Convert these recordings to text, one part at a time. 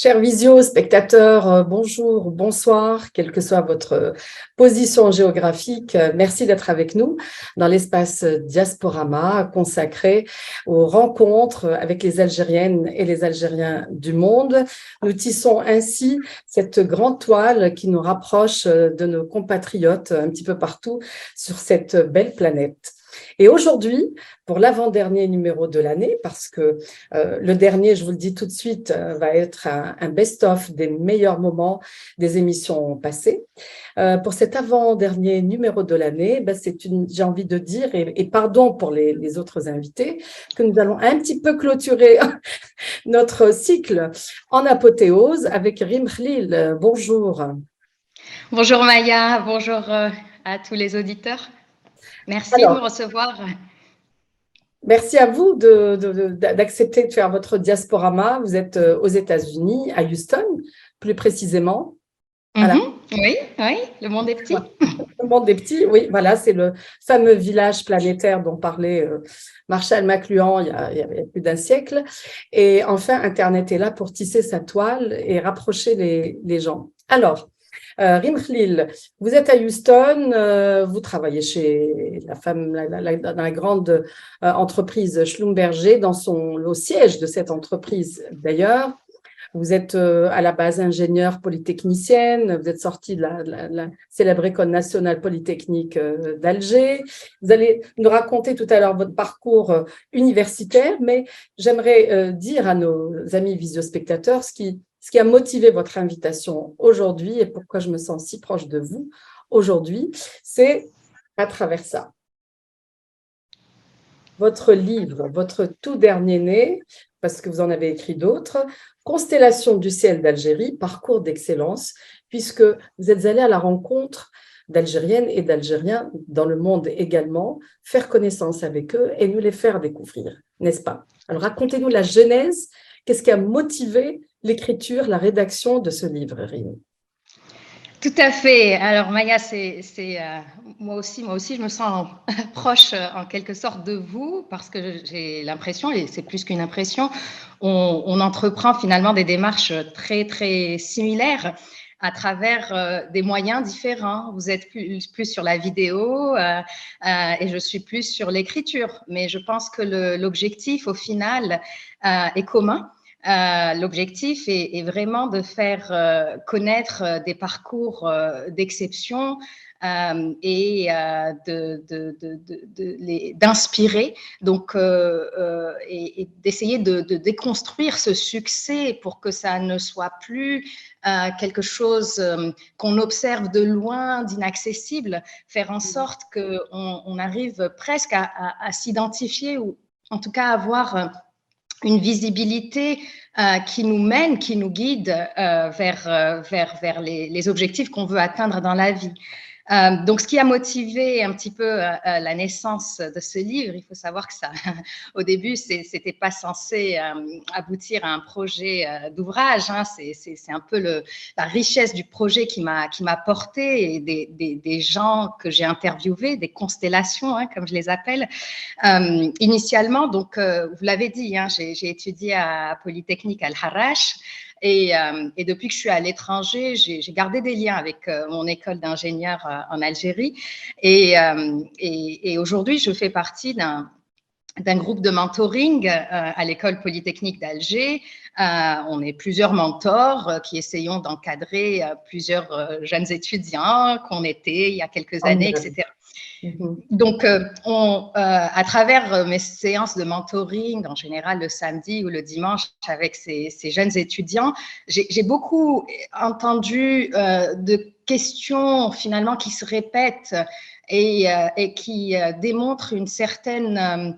Chers visio, spectateurs, bonjour, bonsoir, quelle que soit votre position géographique, merci d'être avec nous dans l'espace Diasporama consacré aux rencontres avec les Algériennes et les Algériens du monde. Nous tissons ainsi cette grande toile qui nous rapproche de nos compatriotes un petit peu partout sur cette belle planète. Et aujourd'hui, pour l'avant-dernier numéro de l'année, parce que le dernier, je vous le dis tout de suite, va être un best-of des meilleurs moments des émissions passées. Pour cet avant-dernier numéro de l'année, j'ai envie de dire, et pardon pour les autres invités, que nous allons un petit peu clôturer notre cycle en apothéose avec Rim Khlil. Bonjour. Bonjour Maya, bonjour à tous les auditeurs. Merci de me recevoir. Merci à vous d'accepter de faire votre diasporama. Vous êtes aux États-Unis, à Houston, plus précisément. Voilà. Oui, le monde est petit. Le monde est petit, oui, voilà, c'est le fameux village planétaire dont parlait Marshall McLuhan il y a plus d'un siècle. Et enfin, Internet est là pour tisser sa toile et rapprocher les gens. Alors, Rim Khlil, vous êtes à Houston, vous travaillez chez dans la grande entreprise Schlumberger, au siège de cette entreprise d'ailleurs. Vous êtes à la base ingénieure polytechnicienne, vous êtes sortie de la célèbre École nationale polytechnique d'Alger. Vous allez nous raconter tout à l'heure votre parcours universitaire, mais j'aimerais dire à nos amis visiospectateurs ce qui a motivé votre invitation aujourd'hui et pourquoi je me sens si proche de vous aujourd'hui, c'est à travers ça. Votre livre, votre tout dernier né, parce que vous en avez écrit d'autres, Constellation du ciel d'Algérie, parcours d'excellence, puisque vous êtes allé à la rencontre d'Algériennes et d'Algériens dans le monde également, faire connaissance avec eux et nous les faire découvrir, n'est-ce pas? Alors racontez-nous la genèse, qu'est-ce qui a motivé l'écriture, la rédaction de ce livre, Rim? Tout à fait. Alors Maya, moi aussi, je me sens proche en quelque sorte de vous parce que j'ai l'impression, et c'est plus qu'une impression, on entreprend finalement des démarches très très similaires à travers des moyens différents. Vous êtes plus sur la vidéo et je suis plus sur l'écriture, mais je pense que l'objectif au final est commun. L'objectif est vraiment de faire connaître des parcours d'exception et d'inspirer, donc et d'essayer de déconstruire ce succès pour que ça ne soit plus quelque chose qu'on observe de loin, d'inaccessible, faire en sorte qu'on arrive presque à s'identifier ou en tout cas avoir une visibilité qui nous mène, qui nous guide vers les objectifs qu'on veut atteindre dans la vie. Donc, ce qui a motivé un petit peu la naissance de ce livre, il faut savoir que ça, au début, c'était pas censé aboutir à un projet d'ouvrage. Hein. C'est un peu la richesse du projet qui m'a porté et des gens que j'ai interviewés, des constellations, hein, comme je les appelle. Initialement, donc, vous l'avez dit, hein, j'ai étudié à Polytechnique Al-Harrach. Et depuis que je suis à l'étranger, j'ai gardé des liens avec mon école d'ingénieur en Algérie. Et aujourd'hui, je fais partie d'un groupe de mentoring à l'école polytechnique d'Alger. On est plusieurs mentors qui essayons d'encadrer plusieurs jeunes étudiants qu'on était il y a quelques années, etc. Donc, à travers mes séances de mentoring, en général le samedi ou le dimanche avec ces jeunes étudiants, j'ai beaucoup entendu de questions finalement qui se répètent et qui démontrent une certaine…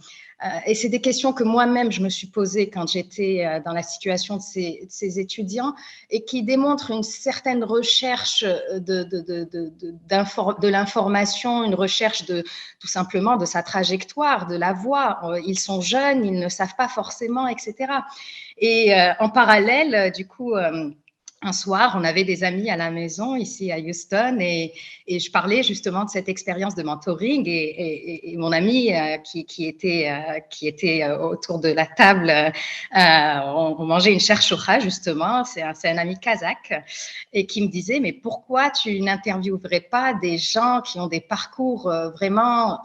et c'est des questions que moi-même, je me suis posées quand j'étais dans la situation de ces étudiants et qui démontrent une certaine recherche de l'information, une recherche tout simplement de sa trajectoire, de la voie. Ils sont jeunes, ils ne savent pas forcément, etc. Et en parallèle, du coup… un soir, on avait des amis à la maison ici à Houston et je parlais justement de cette expérience de mentoring et mon ami qui était autour de la table, on mangeait une cherchoura justement, c'est un ami kazakh et qui me disait mais pourquoi tu n'interviewerais pas des gens qui ont des parcours vraiment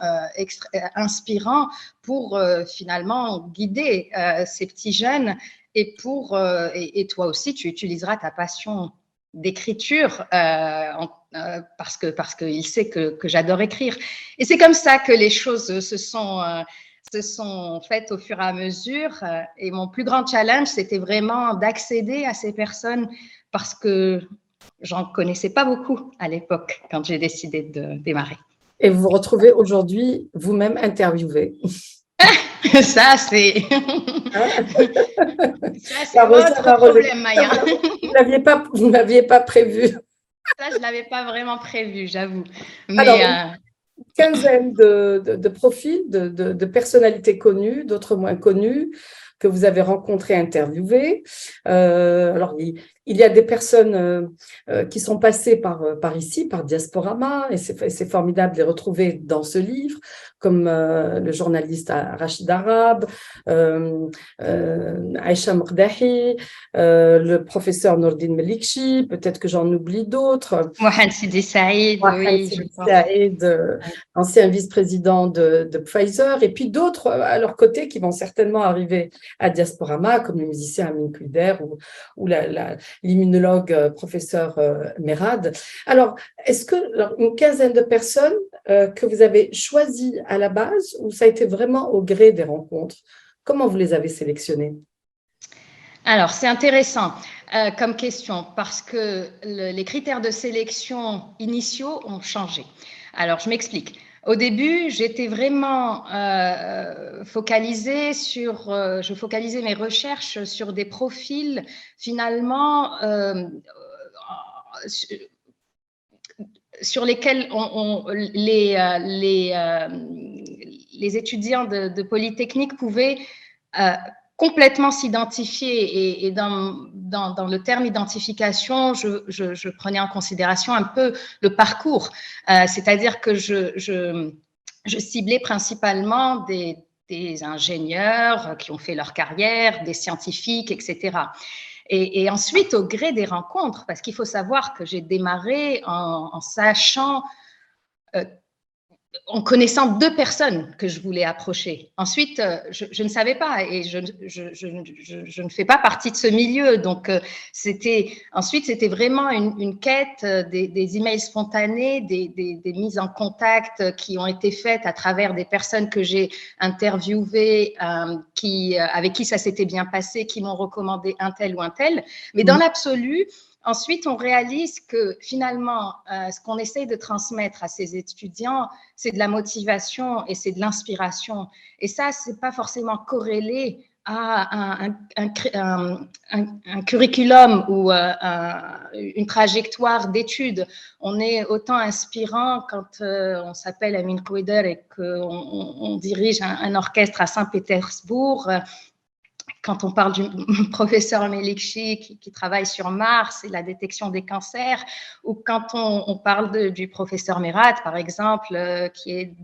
inspirants pour finalement guider ces petits jeunes et toi aussi, tu utiliseras ta passion d'écriture parce qu'il sait que j'adore écrire. Et c'est comme ça que les choses se sont faites au fur et à mesure. Et mon plus grand challenge, c'était vraiment d'accéder à ces personnes parce que j'en connaissais pas beaucoup à l'époque quand j'ai décidé de démarrer. Et vous vous retrouvez aujourd'hui vous-même interviewé. Ça, c'est votre problème, Maya. Vous ne l'aviez pas prévu. Ça, je ne l'avais pas vraiment prévu, j'avoue. Mais Alors, une quinzaine de profils, de personnalités connues, d'autres moins connues, que vous avez rencontrées, interviewées. Alors, il y a des personnes qui sont passées par ici, par Diasporama, et c'est formidable de les retrouver dans ce livre, comme le journaliste Rachid Arab, Aïcha Mrdahi, le professeur Nourdine Melikchi, peut-être que j'en oublie d'autres. Mohamed Sidi Saïd, oui, je pense. Saïd, ancien vice-président de Pfizer, et puis d'autres à leur côté qui vont certainement arriver à Diasporama, comme le musicien Amin Kuider ou l'immunologue professeur Merad. Alors, est-ce que une quinzaine de personnes que vous avez choisies à la base ou ça a été vraiment au gré des rencontres? Comment vous les avez sélectionnées? Alors, c'est intéressant comme question parce que les critères de sélection initiaux ont changé. Alors, je m'explique. Au début, j'étais vraiment focalisée je focalisais mes recherches sur des profils finalement sur lesquels les étudiants de Polytechnique pouvaient complètement s'identifier et dans le terme identification, je prenais en considération un peu le parcours, c'est-à-dire que je ciblais principalement des ingénieurs qui ont fait leur carrière, des scientifiques, etc. Et ensuite, au gré des rencontres, parce qu'il faut savoir que j'ai démarré en sachant en connaissant deux personnes que je voulais approcher. Ensuite, je ne savais pas et je ne fais pas partie de ce milieu. Donc, ensuite, c'était vraiment une quête, des emails spontanés, des mises en contact qui ont été faites à travers des personnes que j'ai interviewées, avec qui ça s'était bien passé, qui m'ont recommandé un tel ou un tel. Mais dans l'absolu, ensuite, on réalise que finalement, ce qu'on essaye de transmettre à ces étudiants, c'est de la motivation et c'est de l'inspiration. Et ça, ce n'est pas forcément corrélé à un curriculum ou une trajectoire d'études. On est autant inspirant quand on s'appelle Amin Kuider et qu'on dirige un orchestre à Saint-Pétersbourg. Quand on parle du professeur Melikchi qui travaille sur Mars et la détection des cancers, ou quand on parle du professeur Merad, par exemple, qui est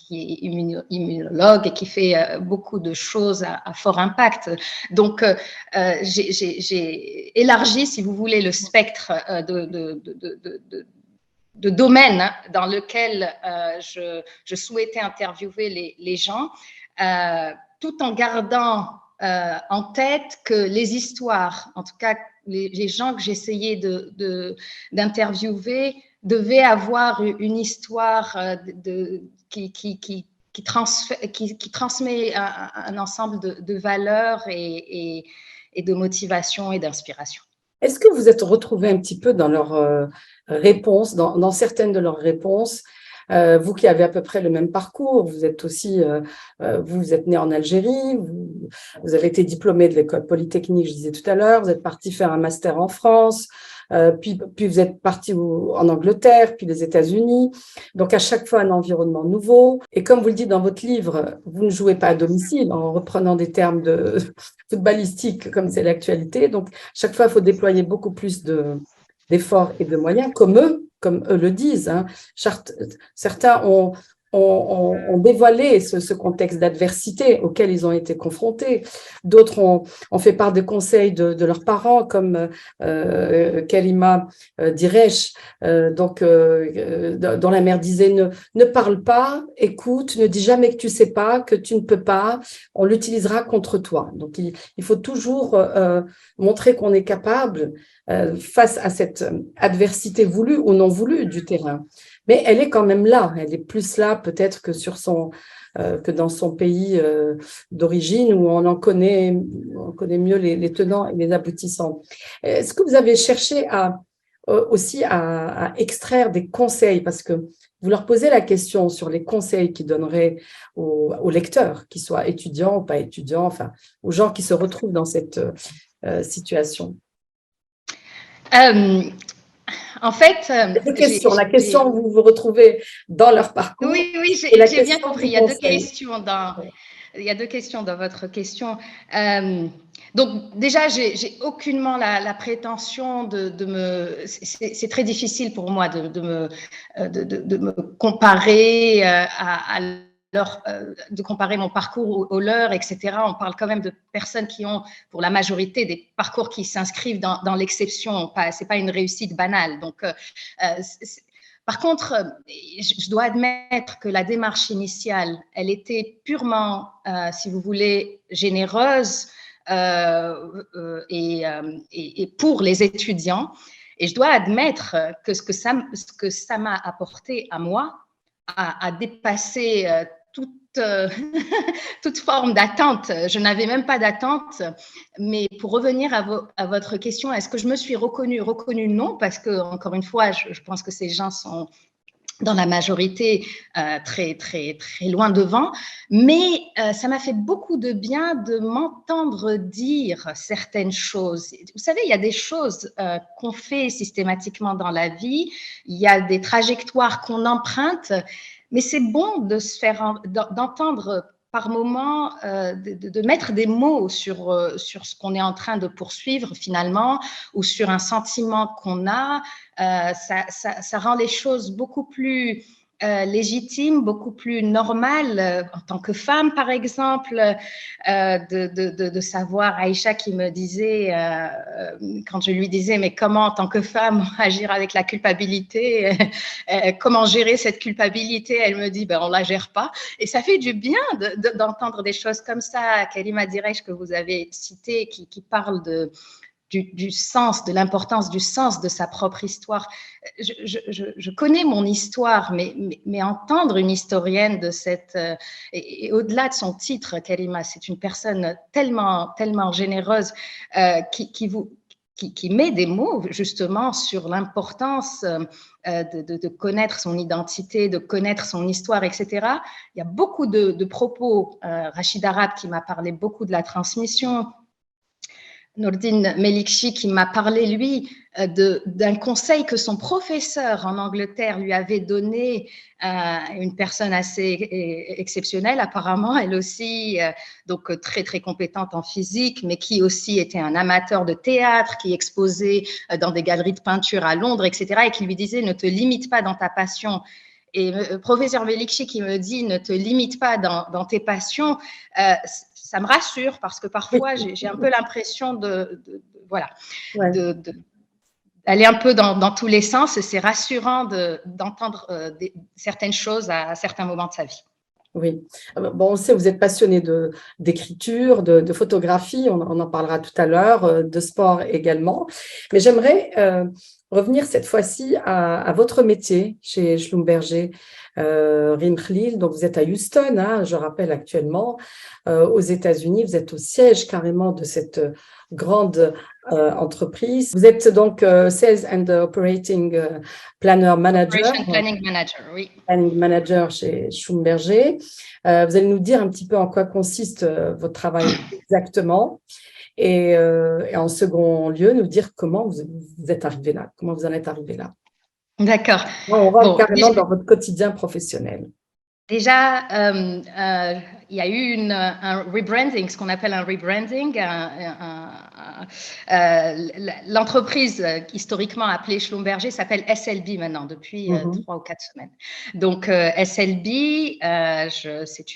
immunologue et qui fait beaucoup de choses à fort impact. Donc, j'ai élargi, si vous voulez, le spectre de domaines dans lequel je souhaitais interviewer les gens. Tout en gardant en tête que les histoires, en tout cas les gens que j'essayais d'interviewer, devaient avoir une histoire qui transmet un ensemble de valeurs et de motivation et d'inspiration. Est-ce que vous êtes retrouvés un petit peu dans leurs réponses, dans certaines de leurs réponses? Vous qui avez à peu près le même parcours, vous êtes aussi, vous êtes né en Algérie, vous avez été diplômé de l'école polytechnique, je disais tout à l'heure, vous êtes parti faire un master en France, puis vous êtes parti en Angleterre, puis les États-Unis. Donc, à chaque fois, un environnement nouveau. Et comme vous le dites dans votre livre, vous ne jouez pas à domicile, en reprenant des termes de footballistique, comme c'est l'actualité. Donc, chaque fois, il faut déployer beaucoup plus d'efforts et de moyens, comme eux le disent. Hein. Certains ont dévoilé ce contexte d'adversité auquel ils ont été confrontés. D'autres ont fait part des conseils de leurs parents, comme Karima Diresh, dont la mère disait ne parle pas, écoute, ne dis jamais que tu sais pas, que tu ne peux pas, on l'utilisera contre toi. Donc, il faut toujours montrer qu'on est capable face à cette adversité voulue ou non voulue du terrain. Mais elle est quand même là, elle est plus là peut-être que dans son pays d'origine où on connaît mieux les tenants et les aboutissants. Est-ce que vous avez cherché aussi à extraire des conseils, parce que vous leur posez la question sur les conseils qu'ils donneraient aux lecteurs, qu'ils soient étudiants ou pas étudiants, enfin, aux gens qui se retrouvent dans cette situation? En fait, la question où vous vous retrouvez dans leur parcours. Oui, j'ai bien compris. Il y a deux questions dans votre question. Donc déjà, j'ai aucunement la prétention de me. C'est très difficile pour moi de me comparer de comparer mon parcours au leur, etc. On parle quand même de personnes qui ont, pour la majorité, des parcours qui s'inscrivent dans l'exception. C'est pas une réussite banale. Donc, par contre, je dois admettre que la démarche initiale, elle était purement, si vous voulez, généreuse et pour les étudiants. Et je dois admettre que ce que ça m'a apporté à moi, à dépasser toute forme d'attente. Je n'avais même pas d'attente. Mais pour revenir à votre question, est-ce que je me suis reconnue? Reconnue, non, parce que, encore une fois, je pense que ces gens sont dans la majorité très, très, très loin devant. Mais ça m'a fait beaucoup de bien de m'entendre dire certaines choses. Vous savez, il y a des choses qu'on fait systématiquement dans la vie. Il y a des trajectoires qu'on emprunte. Mais c'est bon de se faire d'entendre par moment, de mettre des mots sur ce qu'on est en train de poursuivre finalement, ou sur un sentiment qu'on a. Ça rend les choses beaucoup plus légitimes, beaucoup plus normales en tant que femme, par exemple, de savoir, Aïcha qui me disait, quand je lui disais, mais comment en tant que femme agir avec la culpabilité, comment gérer cette culpabilité, elle me dit, ben, on la gère pas. Et ça fait du bien d'entendre des choses comme ça. Karima Diresh, que vous avez cité, qui parle du sens, de l'importance du sens de sa propre histoire. Je connais mon histoire, mais entendre une historienne de cette... et au-delà de son titre, Karima, c'est une personne tellement, tellement généreuse qui met des mots justement sur l'importance de connaître son identité, de connaître son histoire, etc. Il y a beaucoup de propos. Rachid Arab qui m'a parlé beaucoup de la transmission, Nourdine Melikchi qui m'a parlé, lui, d'un conseil que son professeur en Angleterre lui avait donné, une personne assez exceptionnelle apparemment, elle aussi, donc très, très compétente en physique, mais qui aussi était un amateur de théâtre, qui exposait dans des galeries de peinture à Londres, etc., et qui lui disait « ne te limite pas dans ta passion ». Et professeur Melikchi qui me dit « ne te limite pas dans tes passions », ça me rassure parce que parfois j'ai un peu l'impression d'aller un peu dans tous les sens, et c'est rassurant d'entendre certaines choses à certains moments de sa vie. Oui, bon, on sait, vous êtes passionné d'écriture, de photographie, on en parlera tout à l'heure, de sport également. Mais j'aimerais revenir cette fois-ci à votre métier chez Schlumberger, Rim Khalil. Donc, vous êtes à Houston, hein, je rappelle actuellement, aux États-Unis. Vous êtes au siège carrément de cette grande entreprise. Vous êtes donc Sales and Operating Planner Manager. Operation Planning Manager, oui. Planning Manager chez Schlumberger. Vous allez nous dire un petit peu en quoi consiste votre travail exactement. Et en second lieu, nous dire comment vous êtes arrivé là, comment vous en êtes arrivé là. D'accord. On rentre Bon, carrément dans votre quotidien professionnel. Déjà, il y a eu un rebranding, ce qu'on appelle un rebranding. L'entreprise historiquement appelée Schlumberger s'appelle SLB maintenant, depuis 3 ou 4 semaines. Donc, SLB, c'est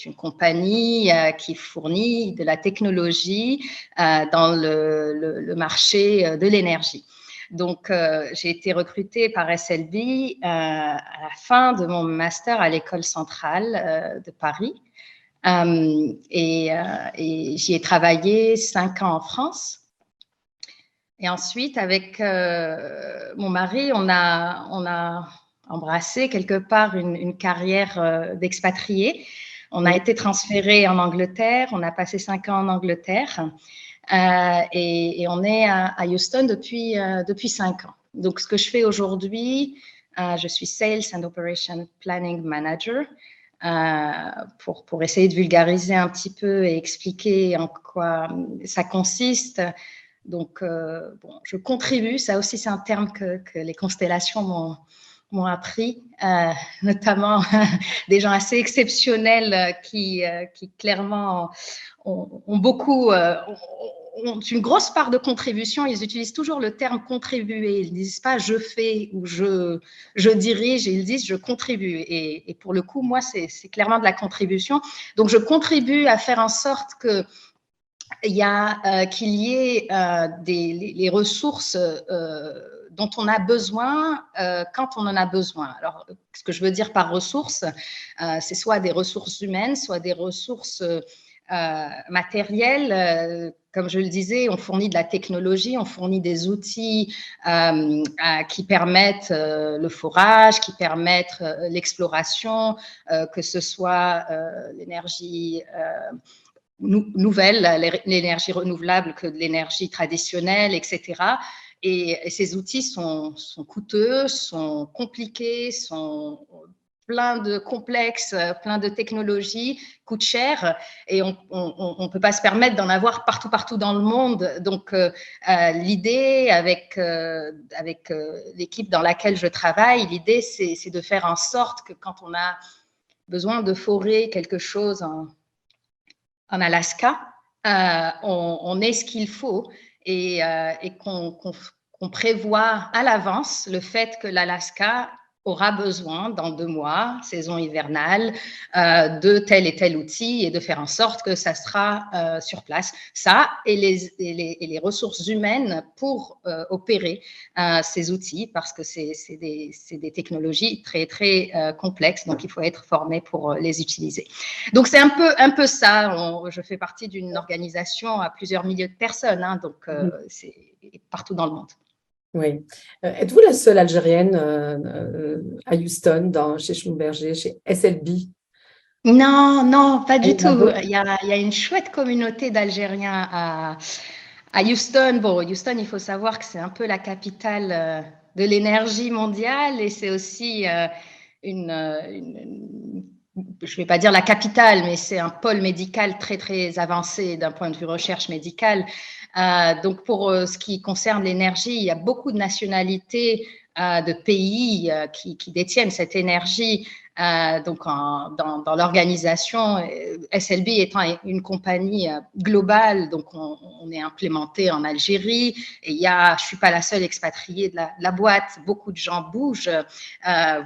une compagnie qui fournit de la technologie dans le marché de l'énergie. Donc, j'ai été recrutée par SLB à la fin de mon master à l'École centrale de Paris. Et j'y ai travaillé 5 ans en France. Et ensuite, avec mon mari, on a embrassé quelque part une carrière d'expatrié. On a été transféré en Angleterre, on a passé 5 ans en Angleterre. Et on est à Houston depuis 5 ans. Donc, ce que je fais aujourd'hui, je suis Sales and Operation Planning Manager pour essayer de vulgariser un petit peu et expliquer en quoi ça consiste. Donc, bon, je contribue, ça aussi c'est un terme que les constellations m'ont appris, notamment des gens assez exceptionnels qui clairement ont beaucoup, ont une grosse part de contribution. Ils utilisent toujours le terme contribuer. Ils ne disent pas je fais ou je dirige, ils disent je contribue. Et pour le coup, moi, c'est clairement de la contribution. Donc, je contribue à faire en sorte que qu'il y ait les ressources dont on a besoin quand on en a besoin. Alors, ce que je veux dire par ressources, c'est soit des ressources humaines, soit des ressources matérielles. Comme je le disais, on fournit de la technologie, on fournit des outils qui permettent le forage, qui permettent l'exploration, que ce soit l'énergie nouvelle, l'énergie renouvelable que de l'énergie traditionnelle, etc. Et ces outils sont coûteux, sont compliqués, sont plein de complexes, plein de technologies, coûtent cher et on ne peut pas se permettre d'en avoir partout dans le monde. Donc, l'idée avec l'équipe dans laquelle je travaille, l'idée c'est de faire en sorte que quand on a besoin de forer quelque chose en Alaska, on ait ce qu'il faut et qu'on prévoit à l'avance le fait que l'Alaska aura besoin dans 2 mois, saison hivernale, de tel et tel outil et de faire en sorte que ça sera sur place. Ça et les ressources humaines pour opérer ces outils parce que c'est des technologies très complexes, donc il faut être formé pour les utiliser. Donc c'est un peu ça. Je fais partie d'une organisation à plusieurs milliers de personnes, hein, donc c'est partout dans le monde. Oui. Êtes-vous la seule Algérienne à Houston, chez Schlumberger, chez SLB? Non, pas du tout. d'autres? Il y a une chouette communauté d'Algériens à Houston. Bon, Houston, il faut savoir que c'est un peu la capitale de l'énergie mondiale et c'est aussi je ne vais pas dire la capitale, mais c'est un pôle médical très avancé d'un point de vue recherche médicale. Donc, pour ce qui concerne l'énergie, il y a beaucoup de nationalités de pays qui détiennent cette énergie. Donc, dans l'organisation, SLB étant une compagnie globale, donc on est implémenté en Algérie et je suis pas la seule expatriée de la boîte. Beaucoup de gens bougent,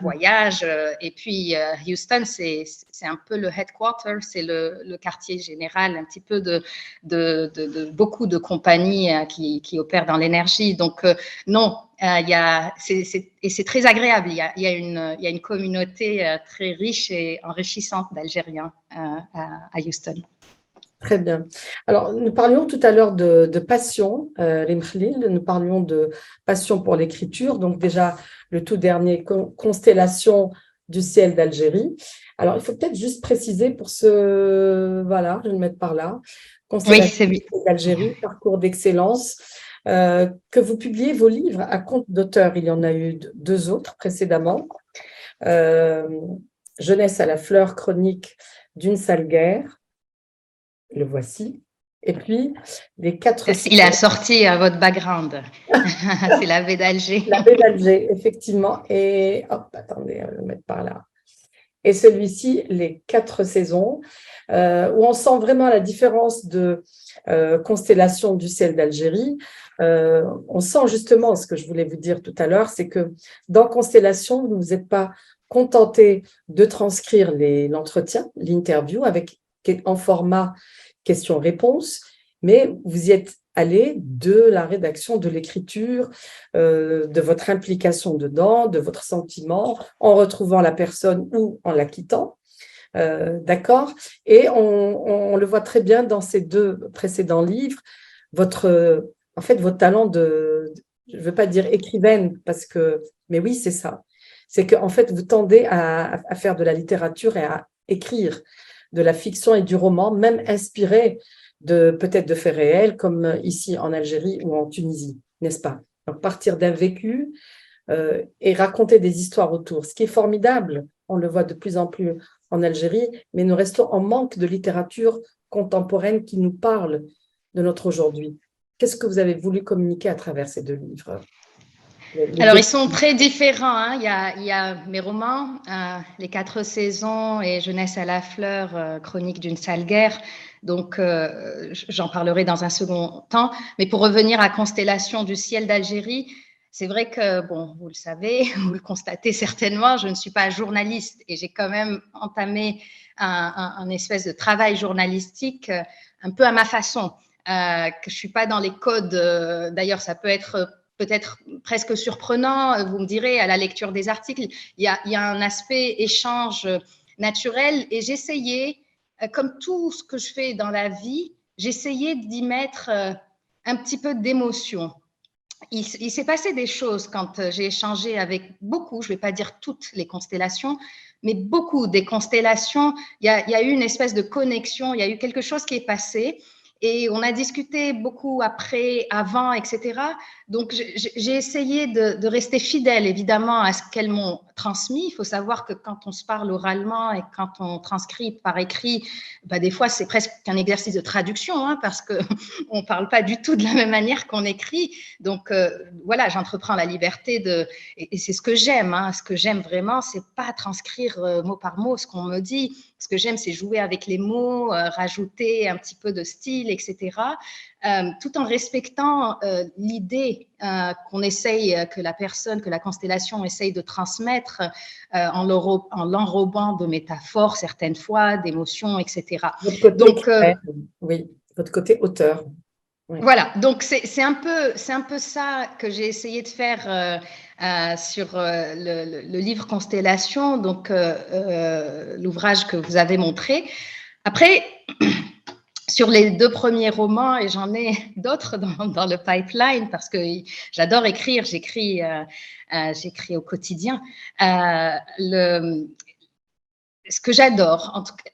voyagent, et puis Houston, c'est un peu le headquarter, c'est le quartier général, un petit peu de beaucoup de compagnies qui opèrent dans l'énergie. Donc non. Et c'est très agréable. Il y a une communauté très riche et enrichissante d'Algériens à Houston. Très bien. Alors, nous parlions tout à l'heure de passion, les Mkhlil, nous parlions de passion pour l'écriture, donc déjà le tout dernier, Constellation du ciel d'Algérie. Alors, il faut peut-être juste préciser pour ce, voilà, je vais le mettre par là, Oui, Constellation c'est du lui. ciel d'Algérie, parcours d'excellence, que vous publiez vos livres à compte d'auteur. Il y en a eu deux autres précédemment. Euh, Jeunesse à la fleur, chronique d'une sale guerre, le voici. Et puis, les quatre Il a saisons, sorti votre background. C'est la baie d'Alger. la baie d'Alger, effectivement. Et, hop, attendez, on va le mettre par là. Et celui-ci, les quatre saisons, où on sent vraiment la différence de constellation du ciel d'Algérie. On sent justement ce que je voulais vous dire tout à l'heure, c'est que dans Constellation, vous ne vous êtes pas contenté de transcrire l'entretien, l'interview, avec en format question-réponse, mais vous y êtes allé de la rédaction, de l'écriture, de votre implication dedans, de votre sentiment, en retrouvant la personne ou en la quittant. D'accord. Et on le voit très bien dans ces deux précédents livres, en fait, votre talent je ne veux pas dire écrivaine, mais oui, c'est ça. C'est qu'en fait, vous tendez à faire de la littérature et à écrire de la fiction et du roman, même inspiré peut-être de faits réels, comme ici en Algérie ou en Tunisie, n'est-ce pas? Donc, partir d'un vécu et raconter des histoires autour. Ce qui est formidable, on le voit de plus en plus en Algérie, mais nous restons en manque de littérature contemporaine qui nous parle de notre aujourd'hui. Qu'est-ce que vous avez voulu communiquer à travers ces deux livres? Les Alors, deux. ils sont très différents, hein. Il y a mes romans, Les quatre saisons et Jeunesse à la fleur, chronique d'une sale guerre. Donc, j'en parlerai dans un second temps. Mais pour revenir à Constellation du ciel d'Algérie, c'est vrai que, bon, vous le savez, vous le constatez certainement, je ne suis pas journaliste et j'ai quand même entamé un espèce de travail journalistique un peu à ma façon. Que je suis pas dans les codes. D'ailleurs, ça peut être peut-être presque surprenant, vous me direz, à la lecture des articles. Il y a un aspect échange naturel et j'essayais, comme tout ce que je fais dans la vie, j'essayais d'y mettre un petit peu d'émotion. Il s'est passé des choses quand j'ai échangé avec beaucoup, je ne vais pas dire toutes les constellations, mais beaucoup des constellations. Il y a eu une espèce de connexion, il y a eu quelque chose qui est passé. Et on a discuté beaucoup après, avant, etc. Donc, j'ai essayé de rester fidèle, évidemment, à ce qu'elles m'ont transmis. Il faut savoir que quand on se parle oralement et quand on transcrit par écrit, bah, des fois, c'est presque un exercice de traduction, hein, parce qu'on ne parle pas du tout de la même manière qu'on écrit. Donc, voilà, j'entreprends la liberté et c'est ce que j'aime. Hein. Ce que j'aime vraiment, c'est pas transcrire mot par mot ce qu'on me dit. Ce que j'aime, c'est jouer avec les mots, rajouter un petit peu de style, etc. Tout en respectant l'idée qu'on essaye, que la constellation essaye de transmettre en l'enrobant de métaphores certaines fois, d'émotions, etc. Votre côté Donc, écrivain, oui, votre côté auteur. Oui. voilà, donc c'est un peu ça que j'ai essayé de faire sur le livre Constellation, donc l'ouvrage que vous avez montré. Après, sur les deux premiers romans, et j'en ai d'autres dans le pipeline parce que j'adore écrire, j'écris au quotidien. Ce que j'adore, en tout cas,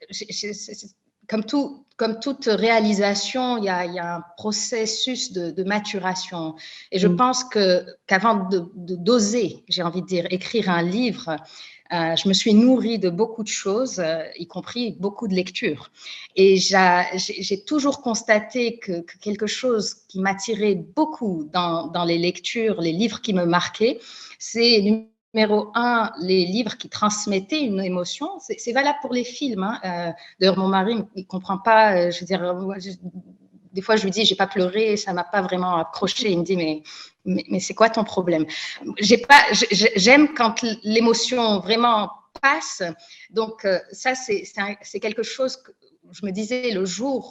comme toute réalisation, il y a un processus de maturation. Et je pense qu'avant d'oser, j'ai envie de dire, écrire un livre, je me suis nourrie de beaucoup de choses, y compris beaucoup de lectures. Et j'ai toujours constaté que quelque chose qui m'attirait beaucoup dans les lectures, les livres qui me marquaient, c'est numéro un, les livres qui transmettaient une émotion. C'est valable pour les films. Hein. D'ailleurs, mon mari ne comprend pas. Je veux dire, des fois, je lui dis, j'ai pas pleuré, ça m'a pas vraiment accroché. Il me dit, mais c'est quoi ton problème? J'aime quand l'émotion vraiment passe. Donc, ça, c'est quelque chose que je me disais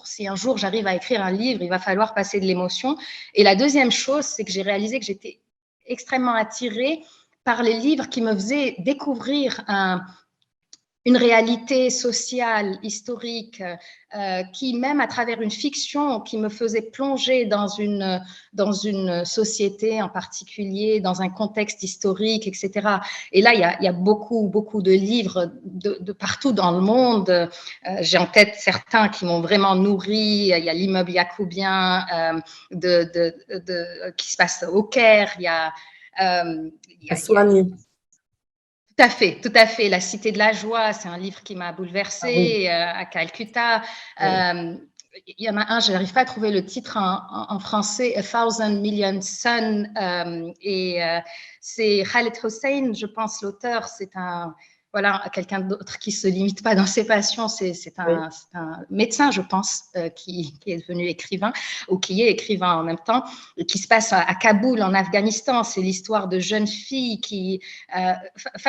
si un jour j'arrive à écrire un livre, il va falloir passer de l'émotion. Et la deuxième chose, c'est que j'ai réalisé que j'étais extrêmement attirée par les livres qui me faisaient découvrir une réalité sociale, historique, qui, même à travers une fiction, qui me faisait plonger dans une société en particulier, dans un contexte historique, etc. Et là, il y a beaucoup, beaucoup de livres de partout dans le monde. J'ai en tête certains qui m'ont vraiment nourri. Il y a l'immeuble Yacoubien qui se passe au Caire. Il y a Aswani. Tout à fait. La Cité de la joie, c'est un livre qui m'a Ah oui. bouleversée à Calcutta. Oui. Il y en a un, je n'arrive pas à trouver le titre en français, A Thousand Million Suns, c'est Khaled Hossein, je pense, l'auteur. C'est voilà, quelqu'un d'autre qui ne se limite pas dans ses passions. C'est Oui. un médecin, je pense, qui est devenu écrivain, ou qui est écrivain en même temps, et qui se passe à Kaboul, en Afghanistan. C'est l'histoire de jeunes filles qui…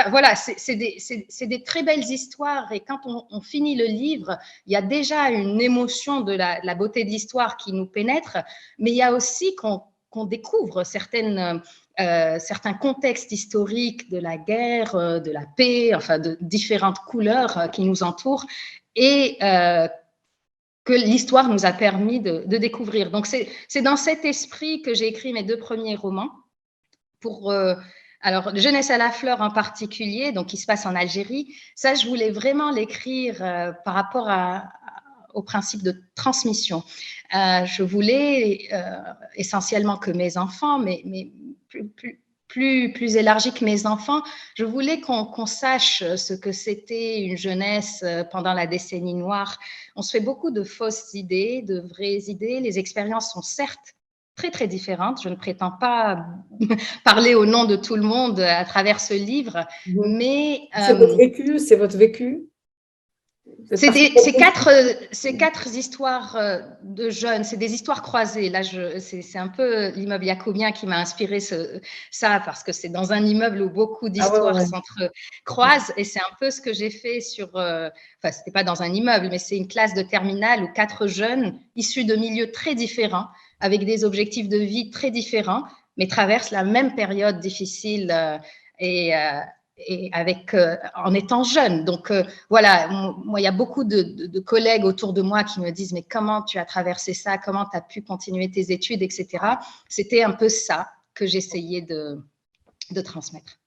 voilà, c'est des très belles histoires. Et quand on finit le livre, il y a déjà une émotion de la beauté de l'histoire qui nous pénètre, mais il y a aussi qu'on découvre certains contextes historiques de la guerre, de la paix, enfin de différentes couleurs qui nous entourent et que l'histoire nous a permis de découvrir. Donc c'est dans cet esprit que j'ai écrit mes 2 premiers romans. Alors, Jeunesse à la fleur en particulier, donc qui se passe en Algérie, ça, je voulais vraiment l'écrire par rapport au principe de transmission. Je voulais essentiellement que mes enfants, mais plus élargi que mes enfants, je voulais qu'on sache ce que c'était une jeunesse pendant la décennie noire. On se fait beaucoup de fausses idées, de vraies idées. Les expériences sont certes très, très différentes. Je ne prétends pas parler au nom de tout le monde à travers ce livre, mais… C'est votre vécu, c'est votre vécu. C'est quatre histoires de jeunes, c'est des histoires croisées. Là, c'est un peu l'immeuble Yacoubien qui m'a inspiré ça, parce que c'est dans un immeuble où beaucoup d'histoires s'entrecroisent, et c'est un peu ce que j'ai fait enfin, c'était pas dans un immeuble, mais c'est une classe de terminale où 4 jeunes issus de milieux très différents, avec des objectifs de vie très différents, mais traversent la même période difficile et en étant jeune. Donc voilà, moi, il y a beaucoup de collègues autour de moi qui me disent « Mais comment tu as traversé ça? Comment tu as pu continuer tes études, etc. » C'était un peu ça que j'essayais de transmettre.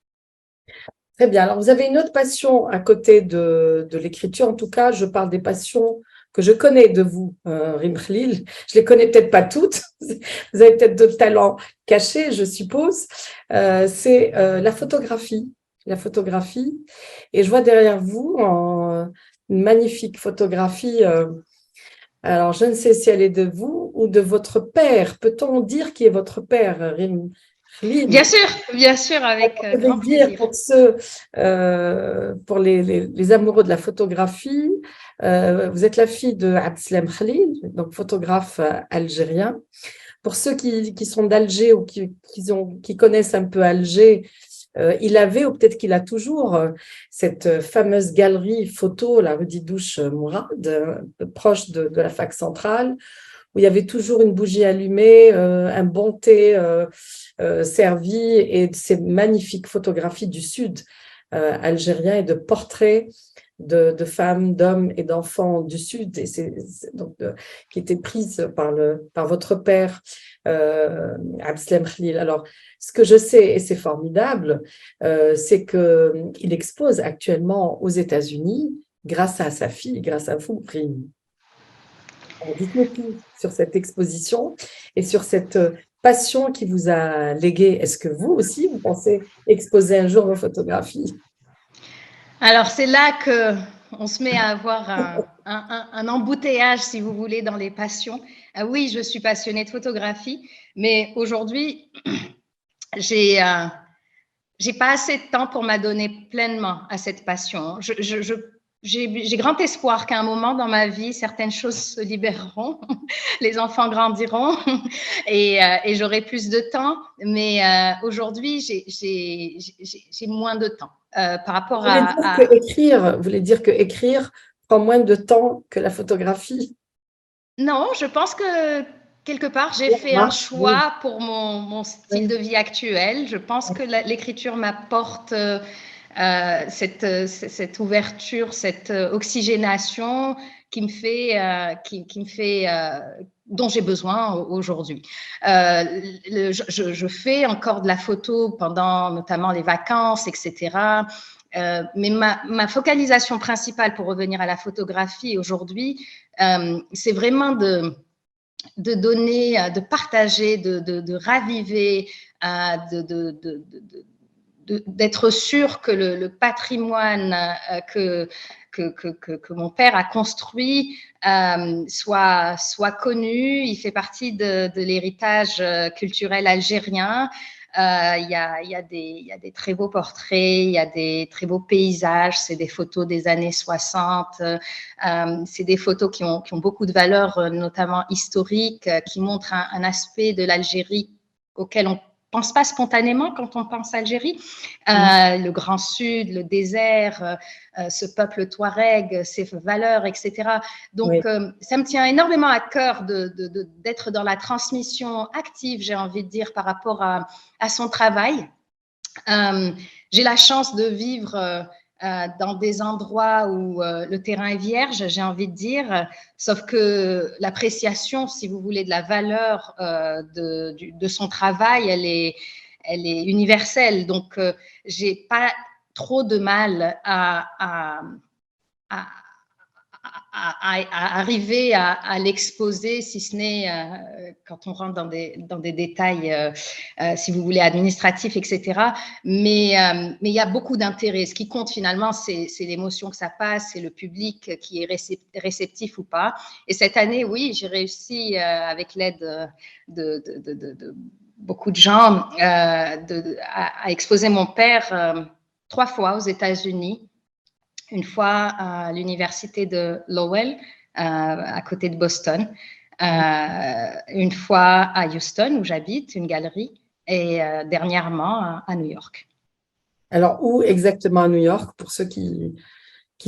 Très bien. Alors, vous avez une autre passion à côté de l'écriture. En tout cas, je parle des passions que je connais de vous, Rim Khlil. Je les connais peut-être pas toutes. Vous avez peut-être d'autres talents cachés, je suppose. C'est la photographie. La photographie. Et je vois derrière vous une magnifique photographie. Alors, je ne sais si elle est de vous ou de votre père. Peut-on dire qui est votre père, Rim Khlil? Bien sûr, avec grand dire plaisir. pour les amoureux de la photographie, vous êtes la fille de Abdeslam Khalil, donc photographe algérien. Pour ceux qui sont d'Alger ou qui connaissent un peu Alger, il avait, ou peut-être qu'il a toujours, cette fameuse galerie photo, la rue Didouche Mourad, proche de la fac centrale, où il y avait toujours une bougie allumée, un bon thé servi et ces magnifiques photographies du sud algérien et de portraits de femmes, d'hommes et d'enfants du sud, et donc qui étaient prises par votre père, Abdeslam Khalil. Alors, ce que je sais, et c'est formidable, c'est qu'il expose actuellement aux États-Unis grâce à sa fille, grâce à vous, Rim. Dites-nous tout sur cette exposition et sur cette passion qui vous a légué. Est-ce que vous aussi, vous pensez exposer un jour vos photographies? Alors, c'est là qu'on se met à avoir un embouteillage, si vous voulez, dans les passions. Oui, je suis passionnée de photographie, mais aujourd'hui, j'ai pas assez de temps pour m'adonner pleinement à cette passion. J'ai grand espoir qu'à un moment dans ma vie, certaines choses se libéreront, les enfants grandiront et j'aurai plus de temps. Mais aujourd'hui, j'ai moins de temps par rapport Vous voulez dire que écrire prend moins de temps que la photographie? Non, je pense que quelque part, j'ai fait un choix pour mon style de vie actuel. Je pense que l'écriture m'apporte cette ouverture, cette oxygénation dont j'ai besoin aujourd'hui. Je fais encore de la photo pendant notamment les vacances, etc. Mais ma focalisation principale, pour revenir à la photographie aujourd'hui, c'est vraiment de donner, de partager, de raviver, d'être sûr que le patrimoine que mon père a construit soit connu. Il fait partie de l'héritage culturel algérien. Il y a des très beaux portraits, il y a des très beaux paysages, c'est des photos des années 60, c'est des photos qui ont beaucoup de valeur, notamment historique, qui montrent un aspect de l'Algérie auquel on pense pas spontanément quand on pense Algérie. Le Grand Sud, le désert, ce peuple touareg, ses valeurs, etc. Donc, ça me tient énormément à cœur d'être dans la transmission active, j'ai envie de dire, par rapport à son travail. J'ai la chance de vivre dans des endroits où le terrain est vierge, j'ai envie de dire, sauf que l'appréciation, si vous voulez, de la valeur de son travail, elle est universelle. Donc, j'ai pas trop de mal à arriver à l'exposer, si ce n'est quand on rentre dans des détails, si vous voulez, administratifs, etc. Mais il y a beaucoup d'intérêt. Ce qui compte finalement, c'est l'émotion que ça passe, c'est le public qui est réceptif ou pas. Et cette année, oui, j'ai réussi, avec l'aide de beaucoup de gens, à exposer mon père 3 fois aux États-Unis. Une fois à l'université de Lowell, à côté de Boston. Une fois à Houston, où j'habite, une galerie. Et dernièrement, à New York. Alors, où exactement à New York, pour ceux qui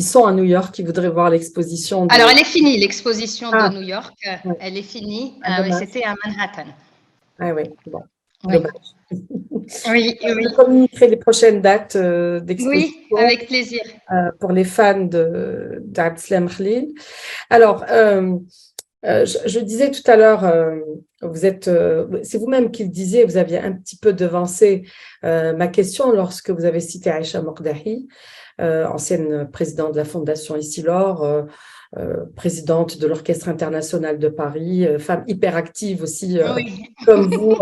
sont à New York, qui voudraient voir l'exposition Alors, elle est finie, l'exposition de New York. Ouais. Elle est finie. C'était à Manhattan. Ah oui, bon, oui. Dommage. Oui, Je communiquerai les prochaines dates d'exposition. Oui, avec plaisir. Pour les fans d'Abdeslam Khalil. Alors, je disais tout à l'heure, c'est vous-même qui le disiez, vous aviez un petit peu devancé ma question lorsque vous avez cité Aïcha Mordahi, ancienne présidente de la Fondation Essilor, présidente de l'Orchestre international de Paris, femme hyper active aussi, comme vous,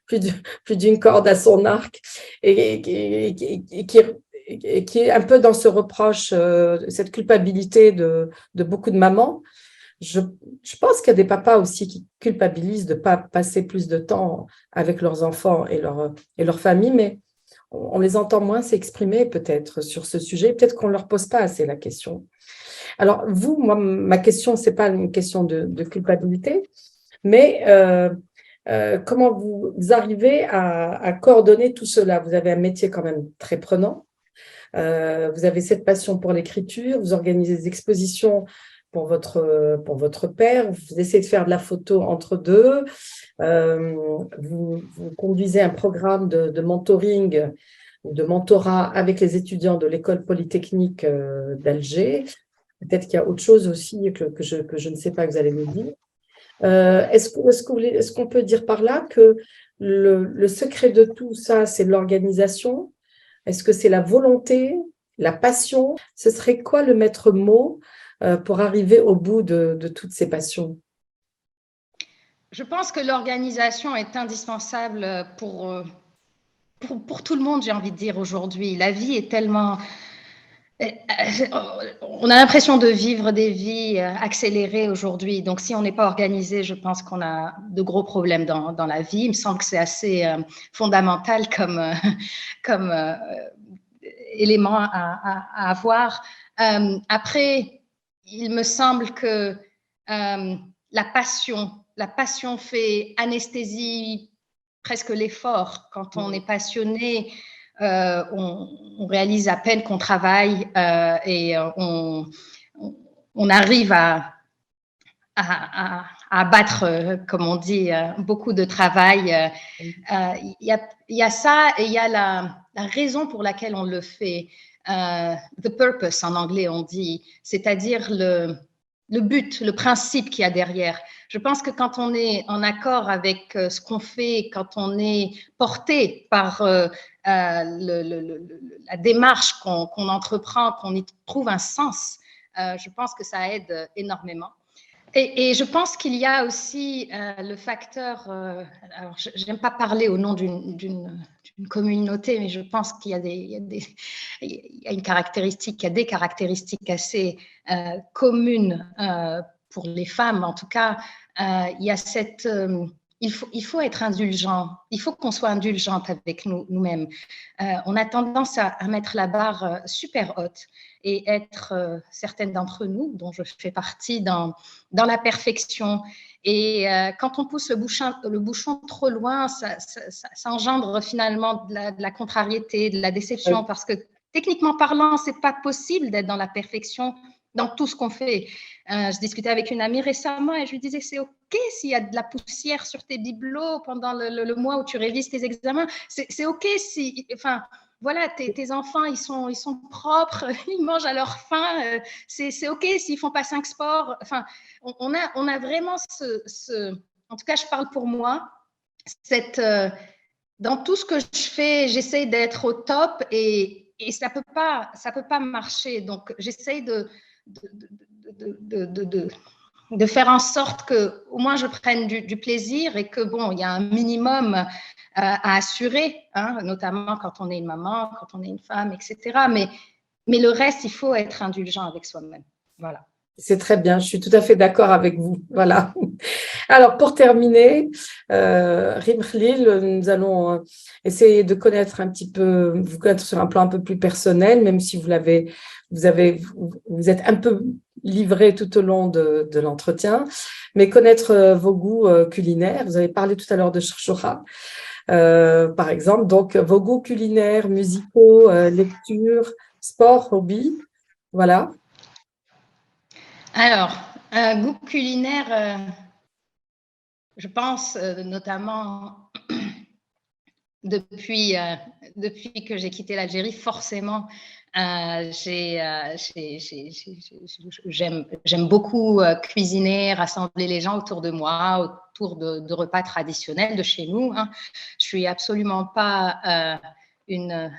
plus d'une corde à son arc, et qui est un peu dans ce reproche, cette culpabilité de beaucoup de mamans. Je pense qu'il y a des papas aussi qui culpabilisent de ne pas passer plus de temps avec leurs enfants et leur famille, mais on les entend moins s'exprimer peut-être sur ce sujet. Peut-être qu'on ne leur pose pas assez la question. Alors, vous, moi, ma question, ce n'est pas une question de culpabilité, mais comment vous arrivez à coordonner tout cela? Vous avez un métier quand même très prenant. Vous avez cette passion pour l'écriture, vous organisez des expositions pour votre père, vous essayez de faire de la photo entre deux, vous conduisez un programme de mentoring ou de mentorat avec les étudiants de l'école polytechnique d'Alger. Peut-être qu'il y a autre chose aussi que je ne sais pas que vous allez nous dire. Est-ce qu'on peut dire par là que le secret de tout ça, c'est l'organisation? Est-ce que c'est la volonté, la passion? Ce serait quoi le maître mot pour arriver au bout de toutes ces passions? Je pense que l'organisation est indispensable pour tout le monde, j'ai envie de dire, aujourd'hui. La vie est tellement... On a l'impression de vivre des vies accélérées aujourd'hui. Donc, si on n'est pas organisé, je pense qu'on a de gros problèmes dans la vie. Il me semble que c'est assez fondamental comme élément à avoir. Après, il me semble que la passion fait anesthésie presque l'effort. Quand on est passionné, on réalise à peine qu'on travaille et on arrive à abattre, comme on dit, beaucoup de travail. Il y a ça et il y a la raison pour laquelle on le fait, the purpose en anglais on dit, c'est-à-dire le but, le principe qu'il y a derrière. Je pense que quand on est en accord avec ce qu'on fait, quand on est porté par la démarche qu'on entreprend, qu'on y trouve un sens, je pense que ça aide énormément. Et je pense qu'il y a aussi le facteur, alors je n'aime pas parler au nom d'une communauté, mais je pense qu'il y a il y a une caractéristique, il y a des caractéristiques assez communes pour les femmes. En tout cas, il y a cette, il faut être indulgent, il faut qu'on soit indulgente avec nous-mêmes. On a tendance à mettre la barre super haute et être certaines d'entre nous, dont je fais partie, dans la perfection. Et quand on pousse le bouchon trop loin, ça engendre finalement de la contrariété, de la déception, parce que techniquement parlant, c'est pas possible d'être dans la perfection dans tout ce qu'on fait. Je discutais avec une amie récemment et je lui disais, c'est OK s'il y a de la poussière sur tes bibelots pendant le mois où tu révises tes examens. C'est OK si, enfin, voilà, tes enfants, ils sont propres, ils mangent à leur faim. C'est OK s'ils font pas 5 sports. Enfin, on a vraiment en tout cas, je parle pour moi, dans tout ce que je fais, j'essaie d'être au top et ça peut pas marcher. Donc, j'essaie de faire en sorte que au moins je prenne du plaisir et que bon, il y a un minimum à assurer, hein, notamment quand on est une maman, quand on est une femme, etc. Mais le reste, il faut être indulgent avec soi-même. Voilà. C'est très bien, je suis tout à fait d'accord avec vous. Voilà. Alors, pour terminer, Rim Khlil, nous allons essayer de connaître un petit peu, vous connaître sur un plan un peu plus personnel, même si vous êtes un peu livré tout au long de l'entretien, mais connaître vos goûts culinaires. Vous avez parlé tout à l'heure de chouchoura, par exemple. Donc, vos goûts culinaires, musicaux, lecture, sport, hobby, voilà. Alors, un goût culinaire, je pense notamment depuis que j'ai quitté l'Algérie, forcément, j'aime beaucoup cuisiner, rassembler les gens autour de moi, autour de repas traditionnels de chez nous. Hein. Je suis absolument pas une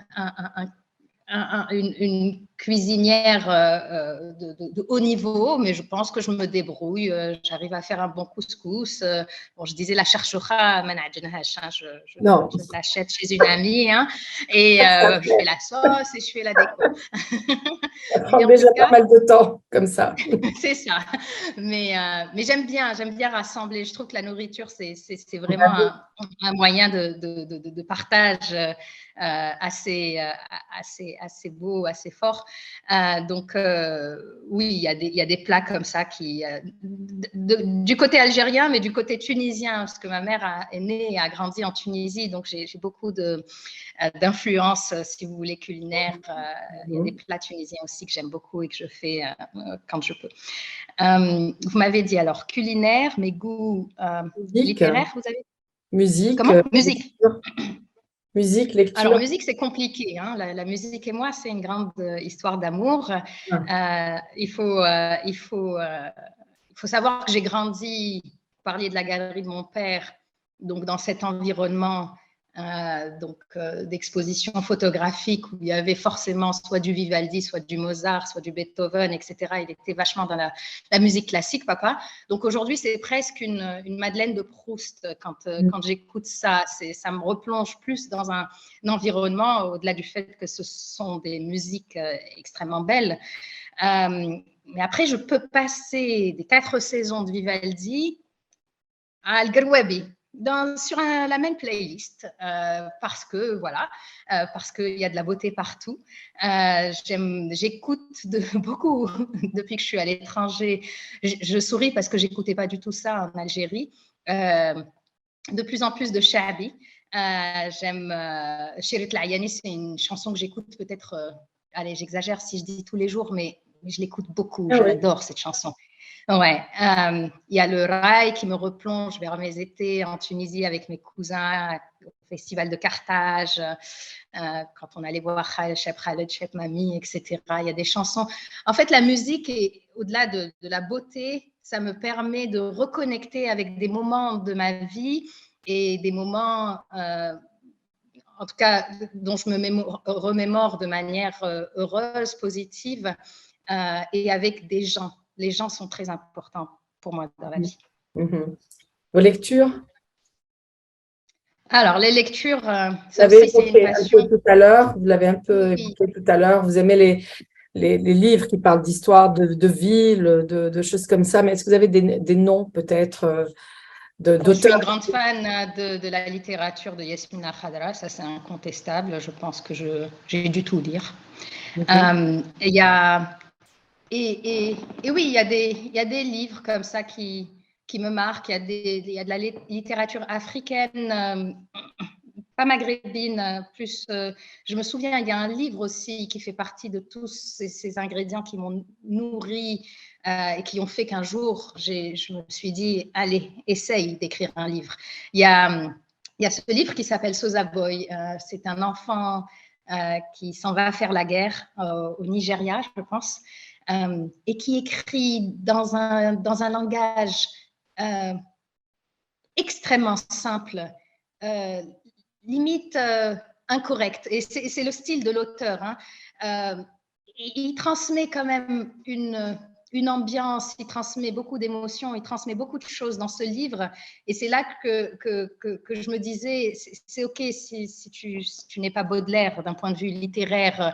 cuisinière de haut niveau, mais je pense que je me débrouille. J'arrive à faire un bon couscous. Bon, je disais la charchoura, je l'achète chez une amie, hein, et je fais la sauce et je fais la déco. Ça prend déjà pas mal de temps comme ça. C'est ça. Mais j'aime bien rassembler. Je trouve que la nourriture, c'est vraiment un moyen de partage assez beau, assez fort. Donc, oui, il y a des plats comme ça qui, du côté algérien, mais du côté tunisien, parce que ma mère est née et a grandi en Tunisie, donc j'ai beaucoup d'influence, si vous voulez, culinaire. Il y a des plats tunisiens aussi que j'aime beaucoup et que je fais quand je peux. Vous m'avez dit alors culinaire, mes goûts littéraires, vous avez dit ? Musique. Comment ? Musique. Musique, lecture. Alors, musique, c'est compliqué. Hein. La musique et moi, c'est une grande histoire d'amour. Il faut savoir que j'ai grandi, vous parliez de la galerie de mon père, donc dans cet environnement d'exposition photographique où il y avait forcément soit du Vivaldi, soit du Mozart, soit du Beethoven, etc. Il était vachement dans la musique classique, papa. Donc aujourd'hui, c'est presque une Madeleine de Proust quand j'écoute ça. Ça me replonge plus dans un environnement, au-delà du fait que ce sont des musiques extrêmement belles. Mais après, je peux passer des 4 saisons de Vivaldi à Al-Garwabi. Sur la même playlist parce que voilà, parce qu'il y a de la beauté partout. J'écoute beaucoup depuis que je suis à l'étranger. Je souris parce que j'écoutais pas du tout ça en Algérie. De plus en plus de Shabi. J'aime Chirit Layani, c'est une chanson que j'écoute peut-être. Allez, j'exagère si je dis tous les jours, mais je l'écoute beaucoup. J'adore cette chanson. Ouais, il y a le rail qui me replonge vers mes étés en Tunisie avec mes cousins au Festival de Carthage, quand on allait voir Khaled Cheb Mami, etc. Il y a des chansons. En fait, la musique, au-delà de la beauté, ça me permet de reconnecter avec des moments de ma vie et des moments, en tout cas, dont je me remémore de manière heureuse, positive, et avec des gens. Les gens sont très importants pour moi dans la vie. Vos lectures? Alors, les lectures, ça aussi, c'est une passion. Tout à l'heure, vous l'avez un peu évoqué tout à l'heure, vous aimez les livres qui parlent d'histoire, de villes, de choses comme ça, mais est-ce que vous avez des noms peut-être d'auteurs? Je suis une grande fan de la littérature de Yasmina Khadra, ça c'est incontestable, je pense que j'ai dû tout lire. Il y a, et oui, il y a des livres comme ça qui me marquent, il y a de la littérature africaine, pas maghrébine, plus, je me souviens, il y a un livre aussi qui fait partie de tous ces ingrédients qui m'ont nourri et qui ont fait qu'un jour, je me suis dit, allez, essaye d'écrire un livre. Il y a ce livre qui s'appelle Soza Boy. C'est un enfant qui s'en va faire la guerre au Nigeria, je pense, et qui écrit dans un langage extrêmement simple, limite incorrect. Et c'est le style de l'auteur. Il transmet quand même une ambiance, il transmet beaucoup d'émotions, il transmet beaucoup de choses dans ce livre. Et c'est là que je me disais, c'est OK si tu n'es pas Baudelaire d'un point de vue littéraire,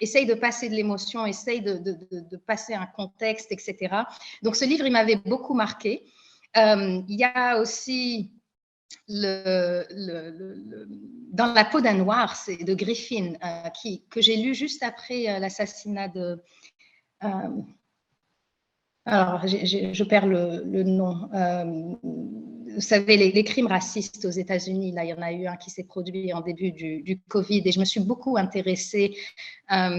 essaye de passer de l'émotion, essaye de passer un contexte, etc. Donc, ce livre, il m'avait beaucoup marqué. Il y a aussi Dans la peau d'un noir, c'est de Griffin, que j'ai lu juste après l'assassinat de... alors, je perds le nom. Vous savez, les crimes racistes aux États-Unis, là, il y en a eu un qui s'est produit en début du Covid, et je me suis beaucoup intéressée à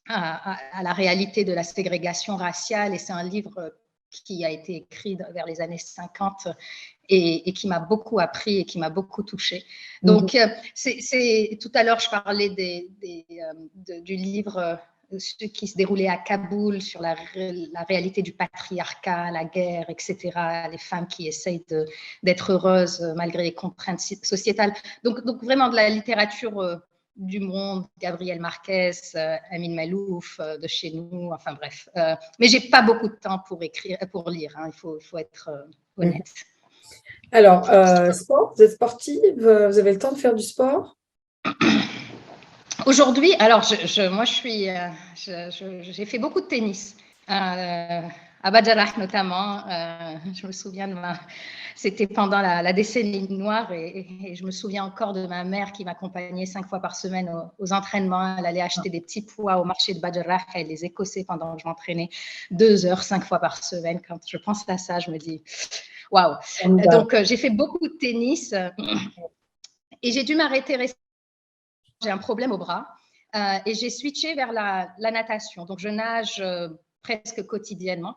la réalité de la ségrégation raciale, et c'est un livre qui a été écrit vers les années 50 et qui m'a beaucoup appris et qui m'a beaucoup touchée. Donc, tout à l'heure, je parlais du livre qui se déroulait à Kaboul sur la réalité du patriarcat, la guerre, etc., les femmes qui essayent d'être heureuses malgré les contraintes sociétales. Donc vraiment de la littérature du monde, Gabriel Marquez, Amin Malouf, de chez nous, enfin bref. Mais j'ai pas beaucoup de temps pour lire, il faut être honnête. Alors, sport, vous êtes sportive, vous avez le temps de faire du sport? Aujourd'hui, alors moi j'ai fait beaucoup de tennis, à Badjarah notamment. Je me souviens c'était pendant la décennie noire et je me souviens encore de ma mère qui m'accompagnait 5 fois par semaine aux entraînements. Elle allait acheter des petits pois au marché de Badjarah, elle les écossait pendant que je m'entraînais 2 heures, 5 fois par semaine. Quand je pense à ça, je me dis waouh. Donc j'ai fait beaucoup de tennis et j'ai dû m'arrêter récemment. J'ai un problème au bras et j'ai switché vers la natation. Donc, je nage presque quotidiennement.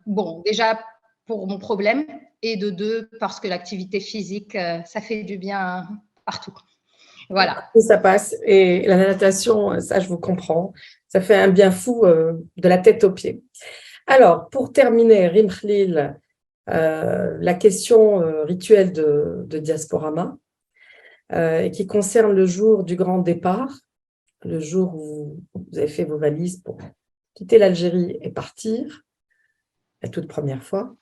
Bon, déjà pour mon problème et de deux, parce que l'activité physique, ça fait du bien partout. Voilà. Ça passe. Et la natation, ça, je vous comprends. Ça fait un bien fou de la tête aux pieds. Alors, pour terminer, Rim Khlil, la question rituelle de Diasporama, qui concerne le jour du grand départ, le jour où vous avez fait vos valises pour quitter l'Algérie et partir, la toute première fois.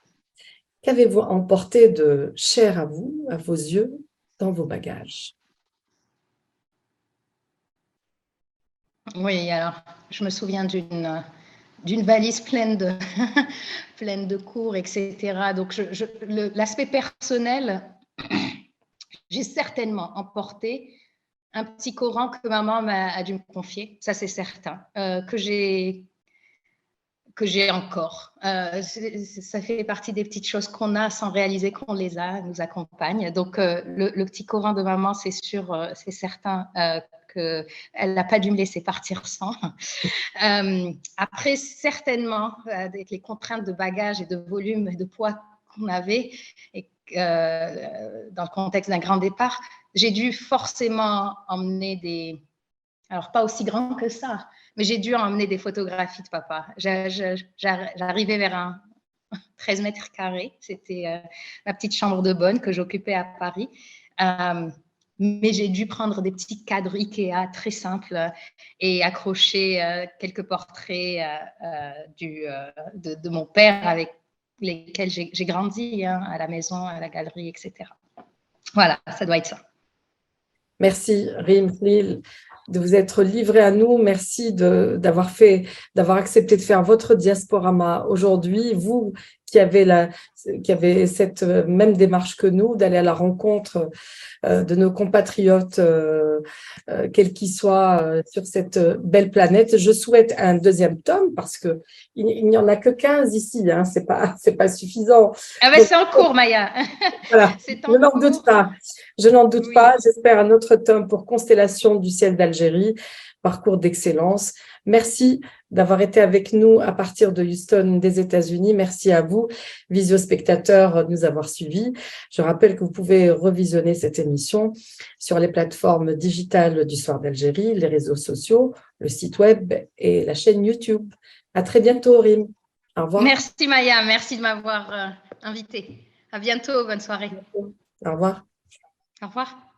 Qu'avez-vous emporté de cher à vous, à vos yeux, dans vos bagages? Oui, alors, je me souviens d'une valise pleine de cours, etc. Donc, l'aspect personnel, j'ai certainement emporté un petit Coran que maman a dû me confier, ça c'est certain, que j'ai encore. Ça fait partie des petites choses qu'on a sans réaliser qu'on les a, nous accompagne. Donc, le petit Coran de maman, c'est sûr, c'est certain qu'elle n'a pas dû me laisser partir sans. Après, certainement, avec les contraintes de bagages et de volume et de poids qu'on avait, et dans le contexte d'un grand départ, j'ai dû forcément emmener alors pas aussi grand que ça, mais j'ai dû emmener des photographies de papa. J'arrivais vers un 13 mètres carrés, c'était ma petite chambre de bonne que j'occupais à Paris. Mais j'ai dû prendre des petits cadres Ikea très simples et accrocher quelques portraits de mon père avec lesquels j'ai grandi, hein, à la maison, à la galerie, etc. Voilà, ça doit être ça. Merci, Rim Khlil, de vous être livré à nous. Merci d'avoir accepté de faire votre diasporama aujourd'hui. Vous qui avez cette même démarche que nous, d'aller à la rencontre de nos compatriotes, quels qu'ils soient, sur cette belle planète. Je souhaite un deuxième tome parce qu'il n'y en a que 15 ici, hein, c'est pas suffisant. Ah ben, c'est en cours, Maya. Voilà, je n'en doute pas. Je n'en doute Oui. pas. J'espère un autre tome pour Constellation du ciel d'Algérie, parcours d'excellence. Merci d'avoir été avec nous à partir de Houston, des États-Unis. Merci à vous, visio-spectateurs, de nous avoir suivis. Je rappelle que vous pouvez revisionner cette émission sur les plateformes digitales du Soir d'Algérie, les réseaux sociaux, le site web et la chaîne YouTube. À très bientôt, Rim. Au revoir. Merci, Maya. Merci de m'avoir invitée. À bientôt. Bonne soirée. Au revoir. Au revoir.